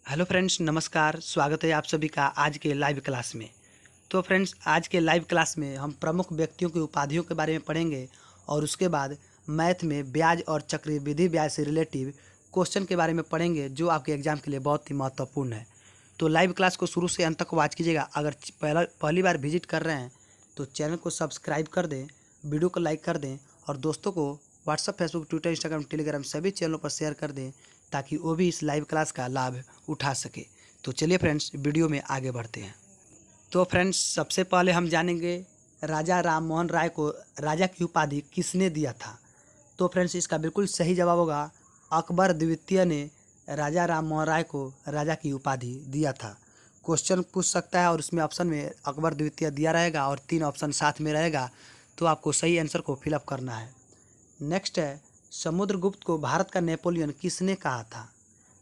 Hello friends, नमस्कार। स्वागत है आप सभी का आज के लाइव क्लास में। तो फ्रेंड्स, आज के लाइव क्लास में हम प्रमुख व्यक्तियों की उपाधियों के बारे में पढ़ेंगे और उसके बाद मैथ में ब्याज और चक्रवृद्धि ब्याज से रिलेटिव क्वेश्चन के बारे में पढ़ेंगे जो आपके एग्जाम के लिए बहुत ही महत्वपूर्ण है। तो लाइव क्लास को शुरू से अंत तक वॉच कीजिएगा। अगर पहली बार विजिट कर रहे हैं तो चैनल को सब्सक्राइब कर दें, वीडियो को लाइक कर दें और दोस्तों को WhatsApp, Facebook, Twitter, Instagram, Telegram सभी चैनलों पर शेयर कर दें ताकि वो भी इस लाइव क्लास का लाभ उठा सके। तो चलिए फ्रेंड्स, वीडियो में आगे बढ़ते हैं। तो फ्रेंड्स, सबसे पहले हम जानेंगे राजा राम मोहन राय को राजा की उपाधि किसने दिया था। तो फ्रेंड्स, इसका बिल्कुल सही जवाब होगा अकबर द्वितीय ने राजा राम मोहन राय को राजा की उपाधि दिया था। क्वेश्चन पूछ सकता है और उसमें ऑप्शन में अकबर द्वितीय दिया रहेगा और 3 ऑप्शन साथ में रहेगा, तो आपको सही आंसर को फिलअप करना है। नेक्स्ट है, समुद्रगुप्त को भारत का नेपोलियन किसने कहा था।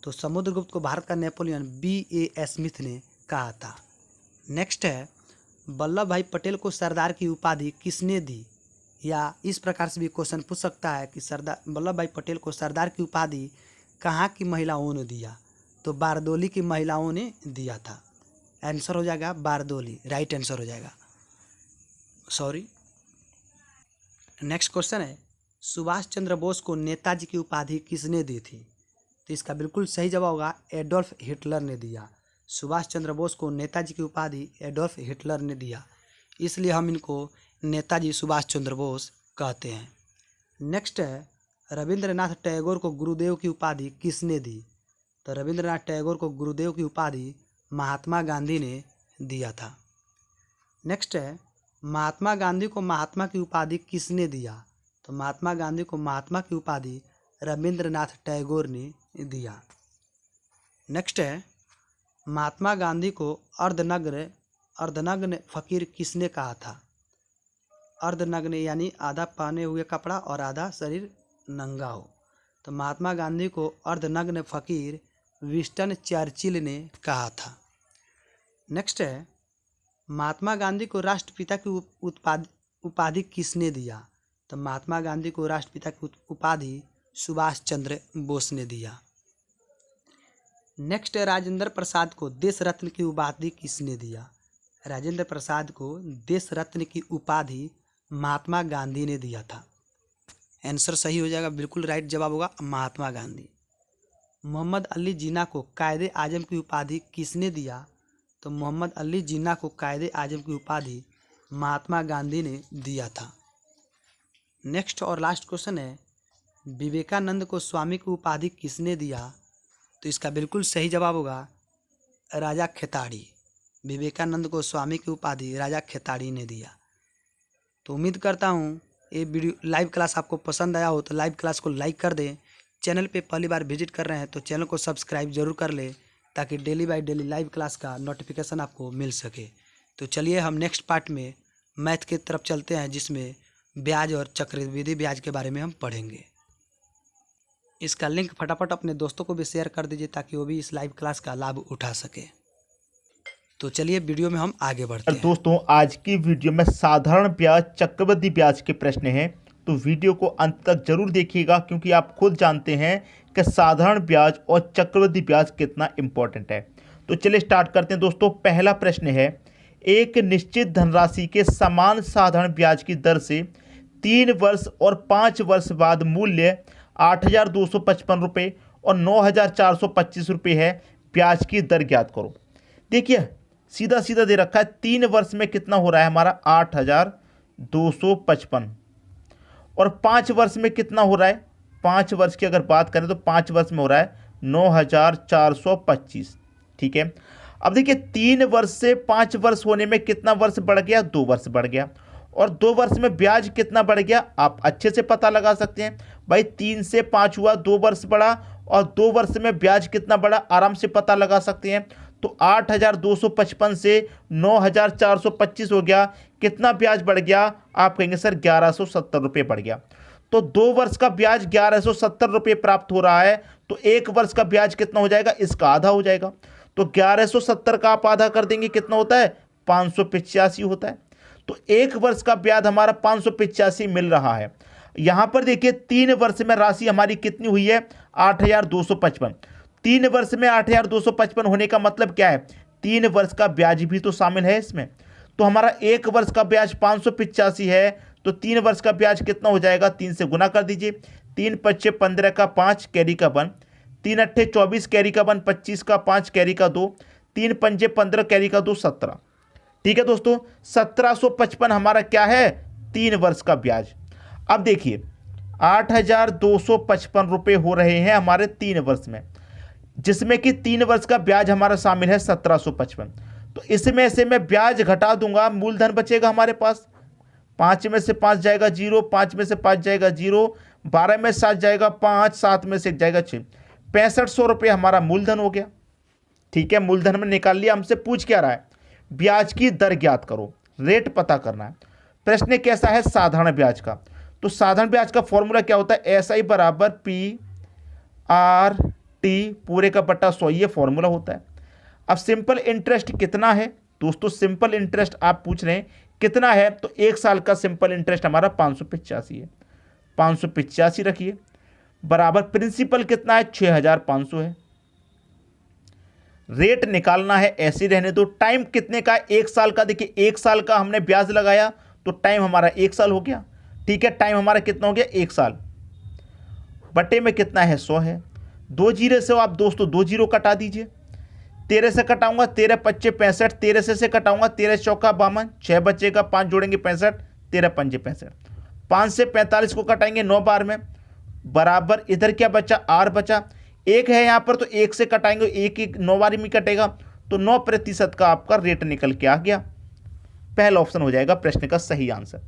तो समुद्रगुप्त को भारत का नेपोलियन B.A. स्मिथ ने कहा था। नेक्स्ट है, वल्लभ भाई पटेल को सरदार की उपाधि किसने दी। या इस प्रकार से भी क्वेश्चन पूछ सकता है कि सरदार वल्लभ भाई पटेल को सरदार की उपाधि कहाँ की महिलाओं ने दिया। तो बारदोली की महिलाओं ने दिया था। आंसर हो जाएगा बारदोली, राइट आंसर हो जाएगा, सॉरी। नेक्स्ट क्वेश्चन है, सुभाष चंद्र बोस को नेताजी की उपाधि किसने दी थी। तो इसका बिल्कुल सही जवाब होगा एडोल्फ हिटलर ने दिया। सुभाष चंद्र बोस को नेताजी की उपाधि एडोल्फ हिटलर ने दिया, इसलिए हम इनको नेताजी सुभाष चंद्र बोस कहते हैं। नेक्स्ट है, रविंद्रनाथ टैगोर को गुरुदेव की उपाधि किसने दी। तो रविंद्रनाथ टैगोर को गुरुदेव की उपाधि महात्मा गांधी ने दिया था। नेक्स्ट है, महात्मा गांधी को महात्मा की उपाधि किसने दिया। तो महात्मा गांधी को महात्मा की उपाधि रविंद्रनाथ टैगोर ने दिया। नेक्स्ट है, महात्मा गांधी को अर्धनग्न फकीर किसने कहा था। अर्धनग्न यानी आधा पहने हुए कपड़ा और आधा शरीर नंगा हो। तो महात्मा गांधी को अर्धनग्न फकीर विंस्टन चर्चिल ने कहा था। नेक्स्ट है, महात्मा गांधी को राष्ट्रपिता की उपाधि किसने दिया। तो महात्मा गांधी को राष्ट्रपिता की उपाधि सुभाष चंद्र बोस ने दिया। नेक्स्ट है, राजेंद्र प्रसाद को देश रत्न की उपाधि किसने दिया। राजेंद्र प्रसाद को देश रत्न की उपाधि महात्मा गांधी ने दिया था। आंसर सही हो जाएगा, बिल्कुल राइट जवाब होगा महात्मा गांधी। मोहम्मद अली जिन्ना को कायदे आजम की उपाधि किसने दिया। तो मोहम्मद अली जिन्ना को कायदे आजम की उपाधि महात्मा गांधी ने दिया था। नेक्स्ट और लास्ट क्वेश्चन है, विवेकानंद को स्वामी की उपाधि किसने दिया। तो इसका बिल्कुल सही जवाब होगा राजा खेताड़ी। विवेकानंद को स्वामी की उपाधि राजा खेताड़ी ने दिया। तो उम्मीद करता हूँ ये वीडियो लाइव क्लास आपको पसंद आया हो तो लाइव क्लास को लाइक कर दें। चैनल पे पहली बार विजिट कर रहे हैं तो चैनल को सब्सक्राइब जरूर कर लें ताकि daily by daily live class का नोटिफिकेशन आपको मिल सके। तो चलिए हम नेक्स्ट पार्ट में मैथ की तरफ चलते हैं जिसमें ब्याज और चक्रवृद्धि ब्याज के बारे में हम पढ़ेंगे। इसका लिंक फटाफट अपने दोस्तों को भी शेयर कर दीजिए ताकि वो भी इस लाइव क्लास का लाभ उठा सके। तो चलिए वीडियो में हम आगे बढ़ते हैं। दोस्तों, आज की वीडियो में साधारण ब्याज, चक्रवृद्धि ब्याज के प्रश्न हैं, तो वीडियो को अंत तक जरूर देखिएगा क्योंकि आप खुद जानते हैं कि साधारण ब्याज और चक्रवृद्धि ब्याज कितना इंपॉर्टेंट है। तो चलिए स्टार्ट करते हैं दोस्तों। पहला प्रश्न है, एक निश्चित धनराशि के समान साधारण ब्याज की दर से 3 वर्ष और 5 वर्ष बाद मूल्य 8,255 रुपये और 9,425 रुपये है। ब्याज की दर ज्ञात करो। देखिए सीधा सीधा दे रखा है, 3 वर्ष में कितना हो रहा है हमारा 8,255 और 5 वर्ष में कितना हो रहा है। 5 वर्ष की अगर बात करें तो 5 वर्ष में हो रहा है 9,425। ठीक है, अब देखिए 3 वर्ष से 5 वर्ष होने में कितना वर्ष बढ़ गया, 2 वर्ष बढ़ गया और 2 वर्ष में ब्याज कितना बढ़ गया आप अच्छे से पता लगा सकते हैं। भाई 3 से 5 हुआ, 2 वर्ष बढ़ा और 2 वर्ष में ब्याज कितना बढ़ा आराम से पता लगा सकते हैं। तो 8,255 से 9,425 हो गया, कितना ब्याज बढ़ गया आप कहेंगे सर 1,170 रुपये बढ़ गया। तो 2 वर्ष का ब्याज 1,170 रुपये प्राप्त हो रहा है, तो 1 वर्ष का ब्याज कितना हो जाएगा, इसका आधा हो जाएगा। तो 1,170 का आप आधा कर देंगे कितना होता है 585 होता है। तो 1 वर्ष का ब्याज हमारा 585 मिल रहा है। यहां पर देखिए 3 वर्ष में राशि हमारी कितनी हुई है 8,255। 3 वर्ष में 8,255 होने का मतलब क्या है, 3 वर्ष का ब्याज भी तो शामिल है इसमें। तो हमारा 1 वर्ष का ब्याज 585 है, तो 3 वर्ष का ब्याज कितना हो जाएगा, 3 से गुना कर दीजिए। 3 पच्चे 15 का 5 कैरी का 1, 3 अट्ठे 24 कैरी का 1, 25 का 5 कैरी का 2, 3 पंजे 15 कैरी का 2, 17। ठीक है दोस्तों, 1755 हमारा क्या है, 3 वर्ष का ब्याज। अब देखिए 8,255 रुपये हो रहे हैं हमारे 3 वर्ष में, जिसमें कि 3 वर्ष का ब्याज हमारा शामिल है 1755। तो इसमें से मैं ब्याज घटा दूंगा, मूलधन बचेगा हमारे पास। 5 में से 5 जाएगा 0, 5 में से 5 जाएगा 0, 12 में 7 जाएगा 5, 7 में से 1 जाएगा 6, 6500 रुपये हमारा मूलधन हो गया। ठीक है, मूलधन में निकाल लिया। हमसे पूछ क्या रहा है, ब्याज की दर ज्ञात करो, रेट पता करना है। प्रश्न कैसा है, साधारण ब्याज का। तो साधारण ब्याज का फॉर्मूला क्या होता है, SI बराबर PRT पूरे का बटा 100, ये फॉर्मूला होता है। अब सिंपल इंटरेस्ट कितना है दोस्तों, सिंपल इंटरेस्ट आप पूछ रहे हैं कितना है, तो 1 साल का सिंपल इंटरेस्ट हमारा 585 है, 585 रखिए, बराबर प्रिंसिपल कितना है, 6,500 है। रेट निकालना है, ऐसे रहने दो। टाइम कितने का, 1 साल का। देखिए 1 साल का हमने ब्याज लगाया तो टाइम हमारा 1 साल हो गया। ठीक है, टाइम हमारा कितना हो गया, 1 साल, बटे में कितना है, 100 है। 2 जीरो से आप दोस्तों 2 जीरो कटा दीजिए। 13 से कटाऊंगा, 13 पच्चे 65, 13 से कटाऊंगा, 13 चौका 52, 6 बचेगा, 5 जोड़ेंगे 65, 13 पंजे 65, 5 से 45 को कटाएंगे 9 बार में, बराबर इधर क्या बचा, R बचा। 1 है यहाँ पर तो 1 से कटाएंगे, 1 9 बारी में कटेगा, तो 9% का आपका रेट निकल के आ गया। पहला ऑप्शन हो जाएगा प्रश्न का सही आंसर।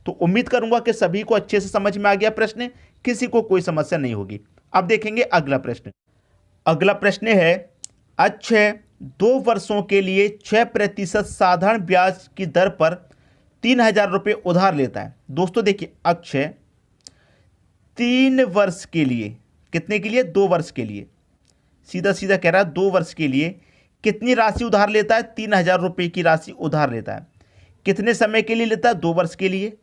तो उम्मीद करूंगा कि सभी को अच्छे से समझ में आ गया प्रश्न, किसी को कोई समस्या नहीं होगी। अब देखेंगे अगला प्रश्न। अगला प्रश्न है, अक्षय 2 वर्षों के लिए 6% साधारण ब्याज की दर पर 3,000 रुपये उधार लेता है। दोस्तों देखिए अक्षय 3 वर्ष के लिए, कितने के लिए, 2 वर्ष के लिए, सीधा सीधा कह रहा है 2 वर्ष के लिए कितनी राशि उधार लेता है, 3,000 रुपये की राशि उधार लेता है। कितने समय के लिए लेता है, 2 वर्ष के लिए।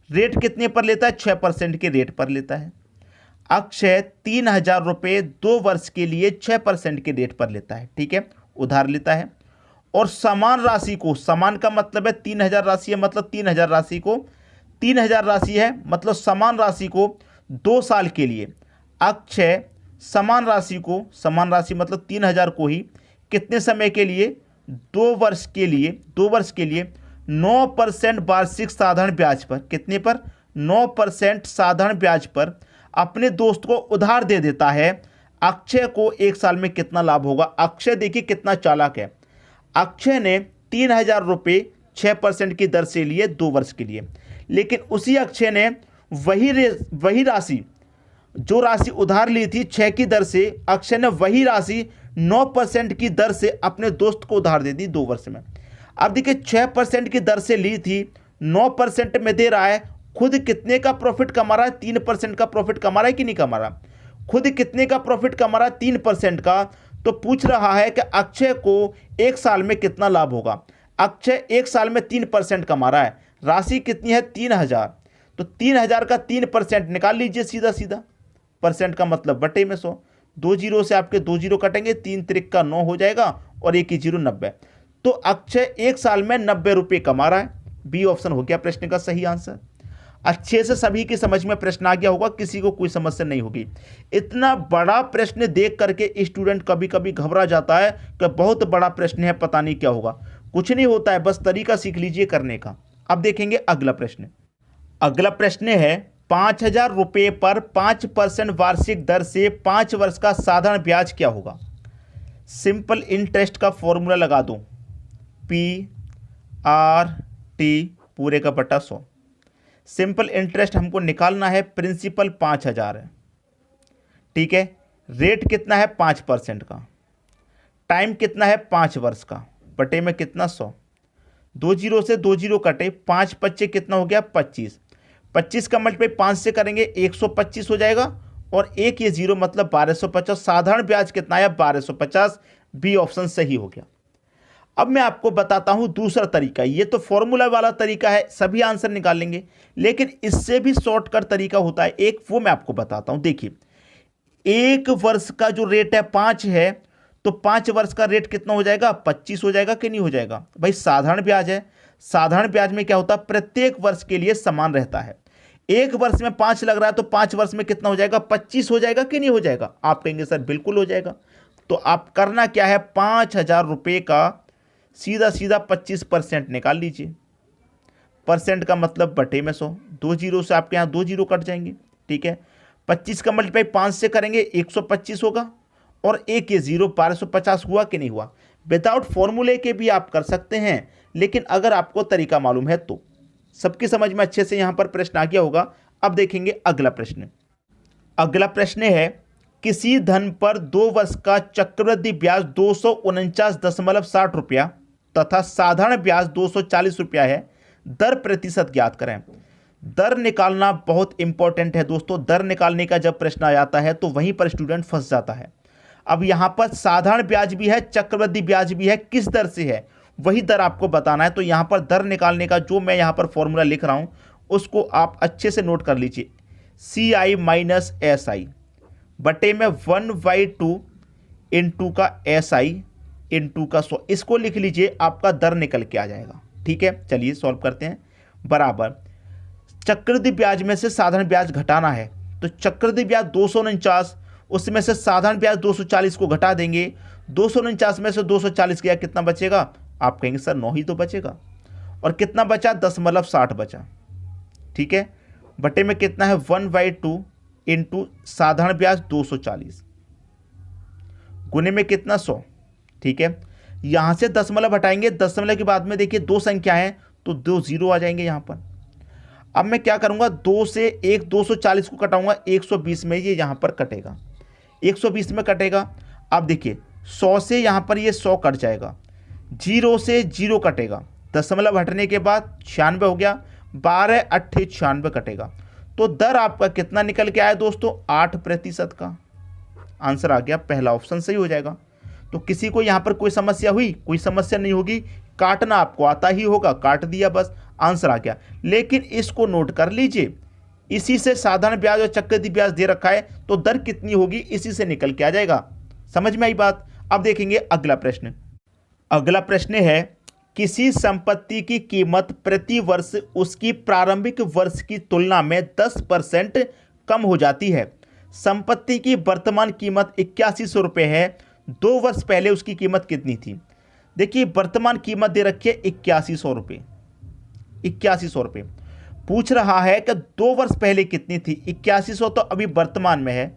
रेट कितने पर लेता है, 6% के रेट पर लेता है। अक्षय 3,000 रुपये 2 वर्ष के लिए 6% के रेट पर लेता है। ठीक है, उधार लेता है और समान राशि को, समान का मतलब है 3,000 राशि है, मतलब 3,000 राशि को, 3,000 राशि है मतलब समान राशि को 2 साल के लिए अक्षय समान राशि को, समान राशि मतलब 3,000 को ही कितने समय के लिए, 2 वर्ष के लिए, 2 वर्ष के लिए 9% वार्षिक साधारण ब्याज पर, कितने पर, 9% साधारण ब्याज पर अपने दोस्त को उधार दे देता है। अक्षय को 1 साल में कितना लाभ होगा। अक्षय देखिए कितना चालाक है, अक्षय ने 3,000 रुपये 6% की दर से लिए 2 वर्ष के लिए, लेकिन उसी अक्षय ने वही राशि, जो राशि उधार ली थी 6 की दर से, अक्षय ने वही राशि 9% की दर से अपने दोस्त को उधार दे दी 2 वर्ष में। अब देखिए 6% की दर से ली थी, 9% में दे रहा है, खुद कितने का प्रॉफिट कमा रहा है, 3% का प्रॉफिट कमा रहा है कि नहीं कमा रहा, खुद कितने का प्रॉफिट कमा रहा है, 3% का। तो पूछ रहा है कि अक्षय को 1 साल में कितना लाभ होगा। अक्षय 1 साल में 3% कमा रहा है, राशि कितनी है, 3,000, तो 3,000 का 3% निकाल लीजिए सीधा सीधा, परसेंट का मतलब बटे में 100, 2 जीरो से आपके 2 जीरो कटेंगे, 3 त्रिक का 9 हो जाएगा और 1 जीरो 90। तो अक्षय 1 साल में 90 रुपये कमा रहा है। बी ऑप्शन हो गया प्रश्न का सही आंसर। अच्छे से सभी की समझ में प्रश्न आ गया होगा, किसी को कोई समस्या नहीं होगी। इतना बड़ा प्रश्न देख करके स्टूडेंट कभी कभी घबरा जाता है कि बहुत बड़ा प्रश्न है, पता नहीं क्या होगा। कुछ नहीं होता है, बस तरीका सीख लीजिए करने का। अब देखेंगे अगला प्रश्न। अगला प्रश्न है, 5,000 रुपये पर 5% वार्षिक दर से 5 वर्ष का साधारण ब्याज क्या होगा। सिंपल इंटरेस्ट का फॉर्मूला लगा दो, PRT पूरे का बटा 100। सिंपल इंटरेस्ट हमको निकालना है, प्रिंसिपल 5,000 है, ठीक है, रेट कितना है 5% का, टाइम कितना है 5 वर्ष का, बटे में कितना 100, 2 जीरो से 2 जीरो कटे, 5 पच्चे कितना हो गया 25, 25 का मल्टीप्लाई 5 से करेंगे 125 हो जाएगा और 1 ये जीरो मतलब 1250। साधारण ब्याज कितना है 1250। बी ऑप्शन सही हो गया। अब मैं आपको बताता हूं दूसरा तरीका। ये तो फॉर्मूला वाला तरीका है, सभी आंसर निकाल लेंगे, लेकिन इससे भी शॉर्टकट तरीका होता है एक, वो मैं आपको बताता हूं। देखिए 1 वर्ष का जो रेट है 5 है, तो 5 वर्ष का रेट कितना हो जाएगा, 25 हो जाएगा कि नहीं हो जाएगा। भाई साधारण ब्याज है, साधारण ब्याज में क्या होता है, प्रत्येक वर्ष के लिए समान रहता है। 1 वर्ष में 5 लग रहा है तो 5 वर्ष में कितना हो जाएगा, 25 हो जाएगा कि नहीं हो जाएगा। आप कहेंगे सर बिल्कुल हो जाएगा। तो आप करना क्या है, 5,000 रुपये का सीधा सीधा 25% निकाल लीजिए। परसेंट का मतलब बटे में 100, 2 जीरो से आपके यहाँ 2 जीरो कट जाएंगे, ठीक है। 25 का मल्टीप्लाई 5 से करेंगे 125 होगा, और एक ये जीरो 1250 हुआ कि नहीं हुआ। विदाउट फॉर्मूले के भी आप कर सकते हैं, लेकिन अगर आपको तरीका मालूम है तो। सबकी समझ में अच्छे से यहाँ पर प्रश्न आ गया होगा। अब देखेंगे अगला प्रश्न। अगला प्रश्न है, किसी धन पर 2 वर्ष का चक्रवृद्धि ब्याज 249.60 रुपया तथा साधारण ब्याज 240 रुपया है, दर प्रतिशत ज्ञात करें। दर निकालना बहुत इंपॉर्टेंट है दोस्तों। दर निकालने का जब प्रश्न आ जाता है तो वहीं पर स्टूडेंट फंस जाता है। अब यहाँ पर साधारण ब्याज भी है, चक्रवृद्धि ब्याज भी है, किस दर से है वही दर आपको बताना है। तो यहाँ पर दर निकालने का जो मैं यहाँ पर फॉर्मूला लिख रहा हूँ उसको आप अच्छे से नोट कर लीजिए। CI माइनस SI बटे में 1/2 इंटू का SI इंटू का 100, इसको लिख लीजिए, आपका दर निकल के आ जाएगा। ठीक है, चलिए सॉल्व करते हैं। बराबर चक्रवृद्धि ब्याज में से साधारण ब्याज घटाना है, तो चक्रवृद्धि ब्याज 249, उसमें से साधारण ब्याज 240 को घटा देंगे। 249 में से 240 गया, कितना बचेगा, आप कहेंगे सर 9 ही तो बचेगा। और कितना बचा, 10.60 बचा। ठीक है, बटे में कितना है 1/2 इंटू साधारण ब्याज 240 गुने में कितना 100। ठीक है, यहां से दशमलव हटाएंगे, दशमलव के बाद में देखिए 2 संख्या है तो 2 जीरो आ जाएंगे यहां पर। अब मैं क्या करूंगा, 2 से 240 को कटाऊंगा, 120 में ये यहां पर कटेगा, 120 में कटेगा। अब देखिए 100 से यहां पर ये 100 कट जाएगा, 0 से 0 कटेगा, दशमलव हटने के बाद 96 हो गया, 12 8 96 कटेगा। तो दर आपका कितना निकल के आया दोस्तों, 8% का आंसर आ गया। पहला ऑप्शन सही हो जाएगा। तो किसी को यहां पर कोई समस्या हुई, कोई समस्या नहीं होगी, काटना आपको आता ही होगा, काट दिया बस, आंसर आ गया। लेकिन इसको नोट कर लीजिए, इसी से साधारण ब्याज और चक्रवृद्धि ब्याज दे रखा है तो दर कितनी होगी इसी से निकल के आ जाएगा। समझ में आई बात। अब देखेंगे अगला प्रश्न। अगला प्रश्न है, किसी संपत्ति की कीमत प्रति वर्ष उसकी प्रारंभिक वर्ष की तुलना में 10% कम हो जाती है। संपत्ति की वर्तमान कीमत 8100 रुपये है, 2 वर्ष पहले उसकी कीमत कितनी थी। देखिए वर्तमान कीमत दे रखी है 8100 रुपये, 8100 रुपये। पूछ रहा है कि 2 वर्ष पहले कितनी थी। 8100 तो अभी वर्तमान में है,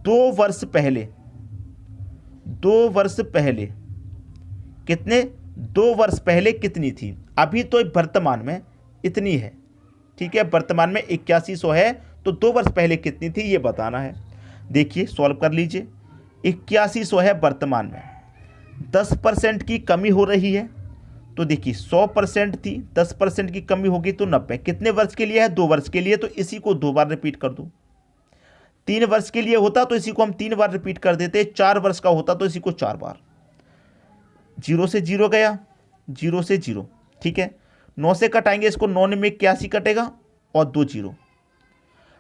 2 वर्ष पहले, 2 वर्ष पहले कितने, 2 वर्ष पहले कितनी थी। अभी तो वर्तमान में इतनी है। ठीक है, वर्तमान में 8100 है तो 2 वर्ष पहले कितनी थी ये बताना है। देखिए सॉल्व कर लीजिए, 8100 है वर्तमान में, 10% की कमी हो रही है। तो देखिए 100% थी, 10% की कमी होगी तो 90। कितने वर्ष के लिए है, 2 वर्ष के लिए, तो इसी को 2 बार रिपीट कर दो। 3 वर्ष के लिए होता तो इसी को हम 3 बार रिपीट कर देते, 4 वर्ष का होता तो इसी को 4 बार। 0 से 0 गया, 0 से 0। ठीक है, 9 से कटाएंगे इसको, 9 में 81 कटेगा और 2 जीरो।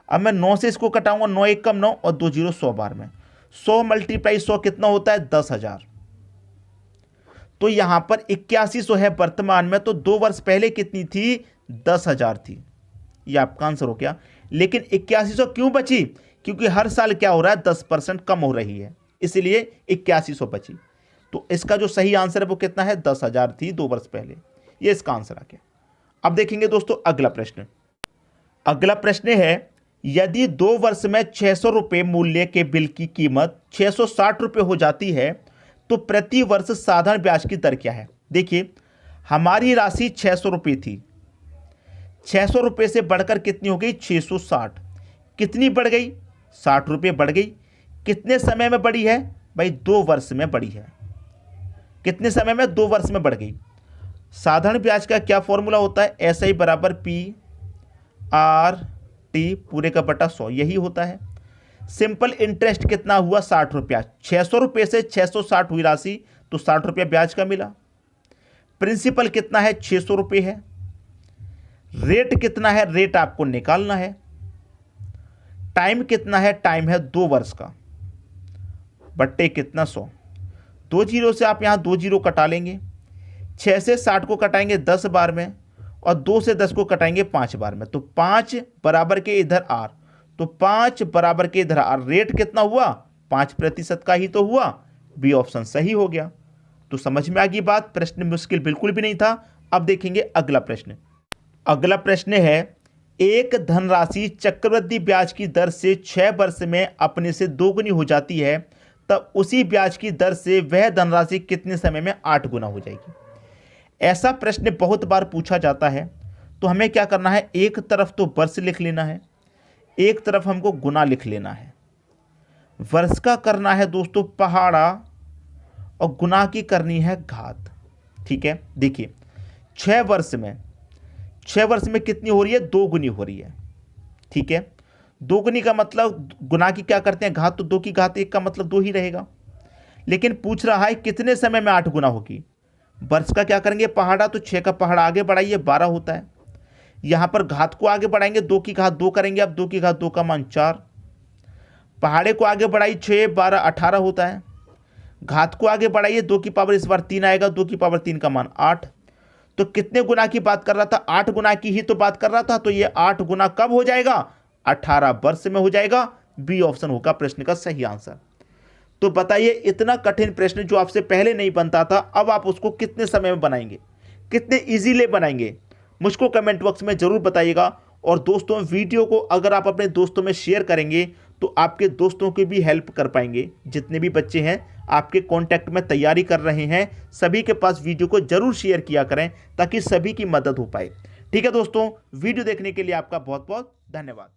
अब मैं 9 से इसको कटाऊंगा, 9 1 कम 9 और 2 जीरो 100 बार में। 100 मल्टीप्लाई 100 कितना होता है, 10,000। तो यहां पर 8100 है वर्तमान में, तो 2 वर्ष पहले कितनी थी, 10,000 थी। ये आपका आंसर हो गया। लेकिन 8100 क्यों बची, क्योंकि हर साल क्या हो रहा है, 10% कम हो रही है, इसलिए 8100 बची। तो इसका जो सही आंसर है वो कितना है, 10,000 थी 2 वर्ष पहले। ये इसका आंसर आ गया। अब देखेंगे दोस्तों अगला प्रश्न। अगला प्रश्न है, यदि 2 वर्ष में 600 रुपये मूल्य के बिल की कीमत 660 रुपये हो जाती है तो प्रति वर्ष साधारण ब्याज की दर क्या है। देखिए हमारी राशि 600 रुपये थी, 600 रुपये से बढ़कर कितनी हो गई, 660। कितनी बढ़ गई, 60 रुपये बढ़ गई। कितने समय में बढ़ी है भाई, 2 वर्ष में बढ़ी है। कितने समय में, 2 वर्ष में बढ़ गई। साधारण ब्याज का क्या फॉर्मूला होता है, SI बराबर PRT पूरे का बटा 100, यही होता है। सिंपल इंटरेस्ट कितना हुआ, 60 रुपया। 600 रुपये से 660 हुई राशि तो 60 रुपया ब्याज का मिला। प्रिंसिपल कितना है, 600 रुपये है। रेट कितना है, रेट आपको निकालना है। टाइम कितना है, टाइम है 2 वर्ष का। बट्टे कितना 100। 2 जीरो से आप यहाँ 2 जीरो कटा लेंगे। 6 से 60 को कटाएंगे 10 बार में और 2 से 10 को कटाएंगे 5 बार में। तो 5 बराबर के इधर आर, तो 5 बराबर के इधर आर। रेट कितना हुआ? 5% का ही तो हुआ। बी ऑप्शन सही हो गया। तो समझ में आ गई बात। प्रश्न मुश्किल बिल्कुल भी नहीं था। अब देखेंगे अगला प्रश्न। अगला प्रश्न है, एक धनराशि चक्रवृद्धि ब्याज की दर से 6 वर्ष में अपने से 2 गुनी हो जाती है, तब उसी ब्याज की दर से वह धनराशि कितने समय में 8 गुना हो जाएगी। ऐसा प्रश्न बहुत बार पूछा जाता है। तो हमें क्या करना है, एक तरफ तो वर्ष लिख लेना है, एक तरफ हमको गुना लिख लेना है। वर्ष का करना है दोस्तों पहाड़ा और गुना की करनी है घात। ठीक है, देखिए 6 वर्ष में कितनी हो रही है? 2 गुनी हो रही है। ठीक है, 2 गुनी का मतलब गुना की क्या करते हैं? घात। तो 2 की घात 1 का मतलब 2 ही रहेगा। लेकिन पूछ रहा है कितने समय में 8 गुना होगी। वर्ष का क्या करेंगे? पहाड़ा, तो 6 का पहाड़ा आगे बढ़ाइए 12 होता है। यहाँ पर घात को आगे बढ़ाएंगे, 2 की घात 2 करेंगे। अब 2 की घात 2 का मान 4। पहाड़े को आगे बढ़ाइए 6 12 18 होता है। घात को आगे बढ़ाइए, 2 की पावर इस बार 3 आएगा, 2 की पावर 3 का मान 8। तो कितने गुना की बात कर रहा था? 8 गुना की ही तो बात कर रहा था। तो ये 8 गुना कब हो जाएगा? 18 वर्ष में हो जाएगा। बी ऑप्शन होगा प्रश्न का सही आंसर। तो बताइए, इतना कठिन प्रश्न जो आपसे पहले नहीं बनता था, अब आप उसको कितने समय में बनाएंगे, कितने इजीली बनाएंगे? मुझको कमेंट बॉक्स में जरूर बताइएगा। और दोस्तों, वीडियो को अगर आप अपने दोस्तों में शेयर करेंगे तो आपके दोस्तों की भी हेल्प कर पाएंगे। जितने भी बच्चे हैं आपके कांटेक्ट में तैयारी कर रहे हैं, सभी के पास वीडियो को जरूर शेयर किया करें ताकि सभी की मदद हो पाए। ठीक है दोस्तों, वीडियो देखने के लिए आपका बहुत बहुत धन्यवाद।